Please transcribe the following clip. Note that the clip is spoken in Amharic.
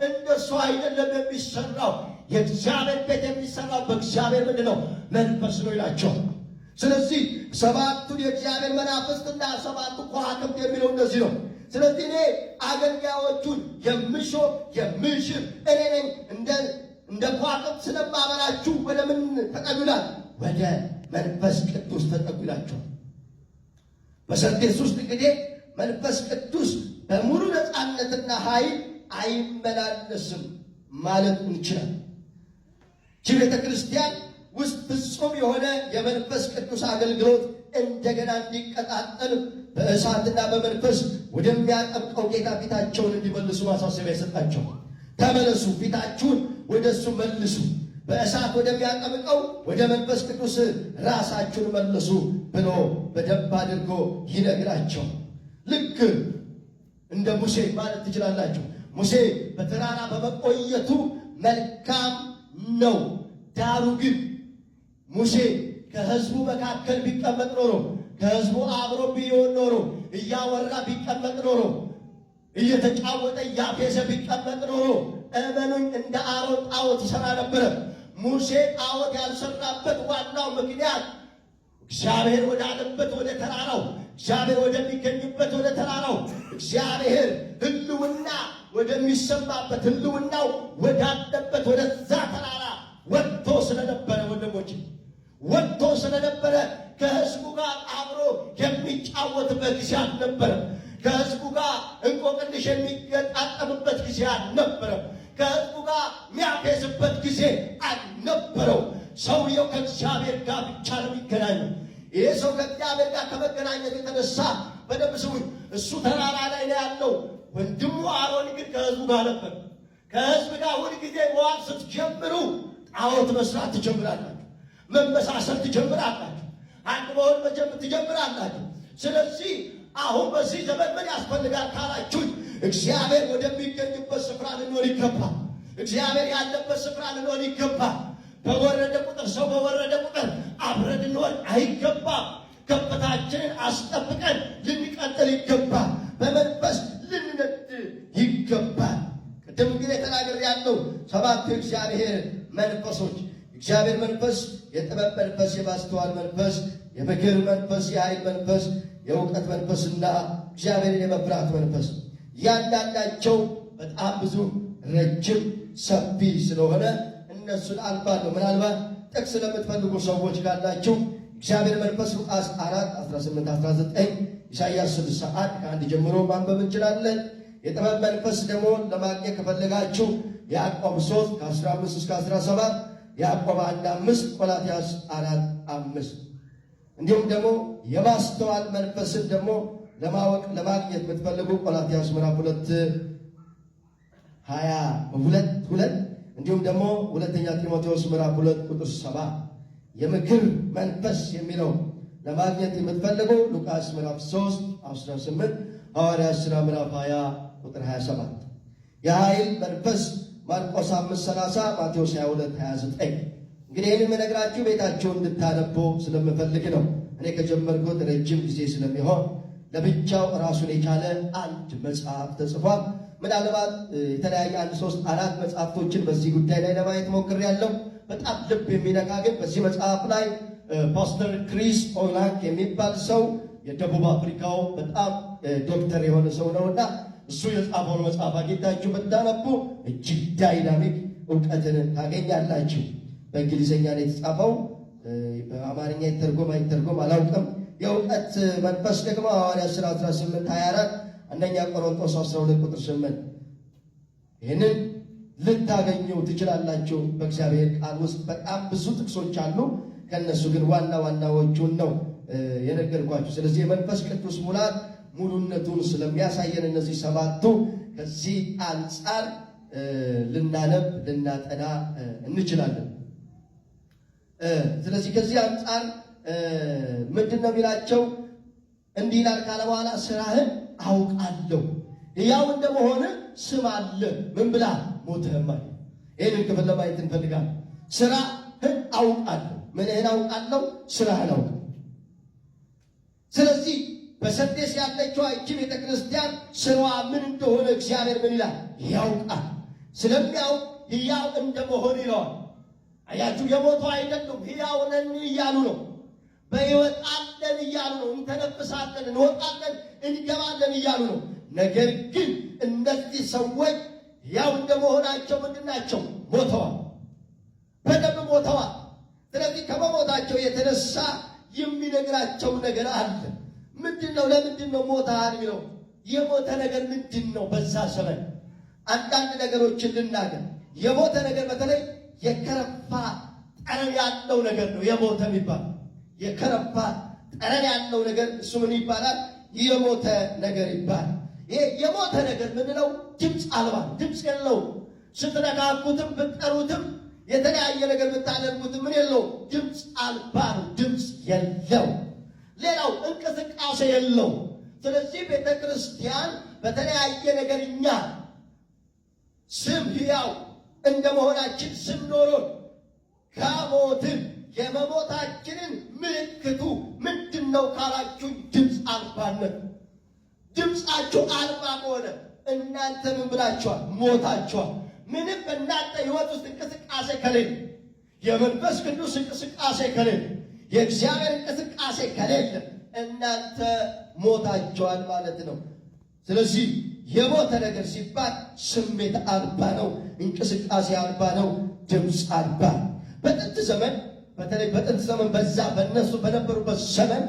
እንደሱ አይደለም የሚሰራው። የእግዚአብሔር ቤት የሚሰራው በእግዚአብሔር ምንድነው? መንፈስ ነው ይላቸዋል። ስለዚህ ሰባቱን የእግዚአብሔር መናፍስትና ሰባቱ ከዋክብት የሚለው እንደዚህ ነው። ስለዚህ እኔ አገልጋዮቹን የምሾም የምሽር እኔ ነኝ። እንደ ከዋክብት ስለማበራችሁ ወደ ምን ተጠጉላል? ወደ መንፈስ ቅዱስ ተጠጉላቸው። በሰርዴስ ውስጥ እንግዲህ መንፈስ ቅዱስ በሙሉ ነፃነትና ኃይል አይመላለስም ማለት እንችላል። ይህ ቤተ ክርስቲያን ውስጥ ፍጹም የሆነ የመንፈስ ቅዱስ አገልግሎት እንደገና እንዲቀጣጠል በእሳትና በመንፈስ ወደሚያጠምቀው ጌታ ፊታቸውን እንዲመልሱ ማሳሰቢያ የሰጣቸው። ተመለሱ፣ ፊታችሁን ወደ እሱ መልሱ፣ በእሳት ወደሚያጠምቀው ወደ መንፈስ ቅዱስ ራሳችሁን መልሱ ብሎ በደንብ አድርጎ ይነግራቸው። ልክ እንደ ሙሴ ማለት ትችላላችሁ። ሙሴ በተራራ በመቆየቱ መልካም ነው። ዳሩ ግን ሙሴ ከሕዝቡ መካከል ቢቀመጥ ኖሮ፣ ከሕዝቡ አብሮ ቢሆን ኖሮ፣ እያወራ ቢቀመጥ ኖሮ፣ እየተጫወተ እያፌዘ ቢቀመጥ ኖሮ እመኑኝ እንደ አሮን ጣዖት ይሠራ ነበረ። ሙሴ ጣዖት ያልሰራበት ዋናው ምክንያት እግዚአብሔር ወዳለበት ወደ ተራራው፣ እግዚአብሔር ወደሚገኝበት ወደ ተራራው፣ እግዚአብሔር ሕልውና ወደሚሰማበት ሕልውናው ወዳለበት ወደዛ ተራራ ወጥቶ ስለነበረ ወንድሞች ወጥቶ ስለነበረ ከሕዝቡ ጋር አብሮ የሚጫወትበት ጊዜ አልነበረም። ከሕዝቡ ጋር እንቆቅልሽ የሚገጣጠምበት ጊዜ አልነበረም። ከሕዝቡ ጋር የሚያፌዝበት ጊዜ አልነበረው። ሰውየው ከእግዚአብሔር ጋር ብቻ ነው የሚገናኘው። ይህ ሰው ከእግዚአብሔር ጋር ከመገናኘት የተነሳ በደንብ ስሙኝ፣ እሱ ተራራ ላይ ነው ያለው። ወንድሙ አሮን ግን ከሕዝቡ ጋር ነበር። ከሕዝብ ጋር ሁልጊዜ መዋል ስትጀምሩ ጣዖት መስራት ትጀምራላችሁ፣ መመሳሰል ትጀምራላችሁ፣ አንድ መሆን ትጀምራላችሁ። ስለዚህ አሁን በዚህ ዘመን ምን ያስፈልጋል ካላችሁኝ፣ እግዚአብሔር ወደሚገኝበት ስፍራ ልንሆን ይገባል። እግዚአብሔር ያለበት ስፍራ ልንሆን ይገባል። በወረደ ቁጥር ሰው በወረደ ቁጥር አብረን ልንሆን አይገባም። ከፍታችንን አስጠብቀን ልንቀጥል ይገባል። በመንፈስ ልንነድ ይገባል። ቅድም እንግዲህ ተናገር ያለው ሰባቱ የእግዚአብሔር መንፈሶች፣ እግዚአብሔር መንፈስ የጥበብ መንፈስ፣ የማስተዋል መንፈስ፣ የምክር መንፈስ፣ የኃይል መንፈስ፣ የእውቀት መንፈስና እግዚአብሔርን የመፍራት መንፈስ እያንዳንዳቸው በጣም ብዙ ረጅም ሰፊ ስለሆነ እነሱን አልፋለሁ። ምናልባት ጥቅስ ለምትፈልጉ ሰዎች ካላችሁ እግዚአብሔር መንፈስ ሉቃስ 4:18-19 ኢሳይያስ 61 ከ1 ጀምሮ ማንበብ እንችላለን። የጥበብ መንፈስ ደግሞ ለማግኘት ከፈለጋችሁ ያዕቆብ 3 ከ15-17፣ ያዕቆብ 1:5፣ ቆላትያስ 4:5 እንዲሁም ደግሞ የማስተዋል መንፈስን ደግሞ ለማወቅ ለማግኘት የምትፈልጉ ቆላትያስ ምዕራፍ 2:22 እንዲሁም ደግሞ ሁለተኛ ጢሞቴዎስ ምዕራፍ 2:7 የምክር መንፈስ የሚለው ለማግኘት የምትፈልጉ ሉቃስ ምዕራፍ 3:18 ሐዋርያት ሥራ ምዕራፍ 20:27 የኃይል መንፈስ ማርቆስ 5:30 ማቴዎስ 22:29 እንግዲህ ይህን የምነግራችሁ ቤታቸውን እንድታነቡ ስለምፈልግ ነው። እኔ ከጀመርኩት ረጅም ጊዜ ስለሚሆን ለብቻው ራሱን የቻለ አንድ መጽሐፍ ተጽፏል። ምናልባት የተለያየ 1፣ 3፣ 4 መጽሐፍቶችን በዚህ ጉዳይ ላይ ለማየት ሞክሬያለሁ። በጣም ልብ የሚነካ ግን በዚህ መጽሐፍ ላይ ፓስተር ክሪስ ኦላንክ የሚባል ሰው የደቡብ አፍሪካው በጣም ዶክተር የሆነ ሰው ነውና እሱ የጻፈውን መጽሐፍ አግኝታችሁ ብታነቡ እጅግ ዳይናሚክ እውቀትን ታገኛላችሁ። በእንግሊዝኛ ላይ የተጻፈው በአማርኛ ይተርጎም አይተርጎም አላውቅም። የእውቀት መንፈስ ደግሞ ሐዋርያት ሥራ 18:24 አንደኛ ቆሮንቶስ 12:8 ይህንን ልታገኙ ትችላላችሁ። በእግዚአብሔር ቃል ውስጥ በጣም ብዙ ጥቅሶች አሉ። ከነሱ ግን ዋና ዋናዎቹን ነው የነገርኳችሁ። ስለዚህ የመንፈስ ቅዱስ ሙላት ሙሉነቱን ስለሚያሳየን እነዚህ ሰባቱ ከዚህ አንጻር ልናነብ ልናጠና እንችላለን። ስለዚህ ከዚህ አንጻር ምንድን ነው የሚላቸው? እንዲህ ይላል ካለ በኋላ ስራህን አውቃለሁ፣ ሕያው እንደመሆን ስም አለ። ምን ብላ ሞተህማል። ይህንን ክፍል ለማየት እንፈልጋለን። ስራህን አውቃለሁ። ምንህን አውቃለሁ? ስራህን አውቃለሁ። ስለዚህ በሰርዴስ ያለችው ይህች ቤተ ክርስቲያን ስራዋ ምን እንደሆነ እግዚአብሔር ምን ይላል ያውቃል። ስለሚያውቅ ሕያው እንደመሆን ይለዋል። አያችሁ፣ የሞቱ አይደሉም፣ ሕያው ነን እያሉ ነው። በሕይወት አለን እያሉ ነው። እንተነፍሳለን፣ እንወጣለን፣ እንገባለን እያሉ ነው። ነገር ግን እነዚህ ሰዎች ሕያው እንደመሆናቸው ምንድን ናቸው? ሞተዋል፣ በደም ሞተዋል። ስለዚህ ከመሞታቸው የተነሳ የሚነግራቸው ነገር አለ። ምንድን ነው? ለምንድን ነው ሞተሃል የሚለው? የሞተ ነገር ምንድን ነው? በዛ ዘመን አንዳንድ ነገሮችን ልናገር። የሞተ ነገር በተለይ የከረፋ ጠረን ያለው ነገር ነው የሞተ የሚባል። የከረፋ ጠረን ያለው ነገር እሱ ምን ይባላል? የሞተ ነገር ይባላል። ይሄ የሞተ ነገር ምንለው? ድምፅ አልባ፣ ድምፅ የለው። ስትነካኩትም ብትጠሩትም የተለያየ ነገር ብታደርጉትም ምን የለው? ድምፅ አልባ ነው፣ ድምፅ የለው። ሌላው እንቅስቃሴ የለው። ስለዚህ ቤተ ክርስቲያን በተለያየ ነገር እኛ ስም ሕያው እንደ መሆናችን ስም ኖሮን ከሞትን የመሞታችንን ምልክቱ ምንድን ነው ካላችሁኝ፣ ድምፅ አልባነት። ድምፃችሁ አልባ ከሆነ እናንተ ምን ብላችኋል? ሞታችኋል። ምንም በእናንተ ሕይወት ውስጥ እንቅስቃሴ ከሌለ፣ የመንፈስ ቅዱስ እንቅስቃሴ ከሌለ፣ የእግዚአብሔር እንቅስቃሴ ከሌለ እናንተ ሞታችኋል ማለት ነው። ስለዚህ የሞተ ነገር ሲባል ስሜት አልባ ነው፣ እንቅስቃሴ አልባ ነው፣ ድምፅ አልባ። በጥንት ዘመን በተለይ በጥንት ዘመን በዛ በእነሱ በነበሩበት ዘመን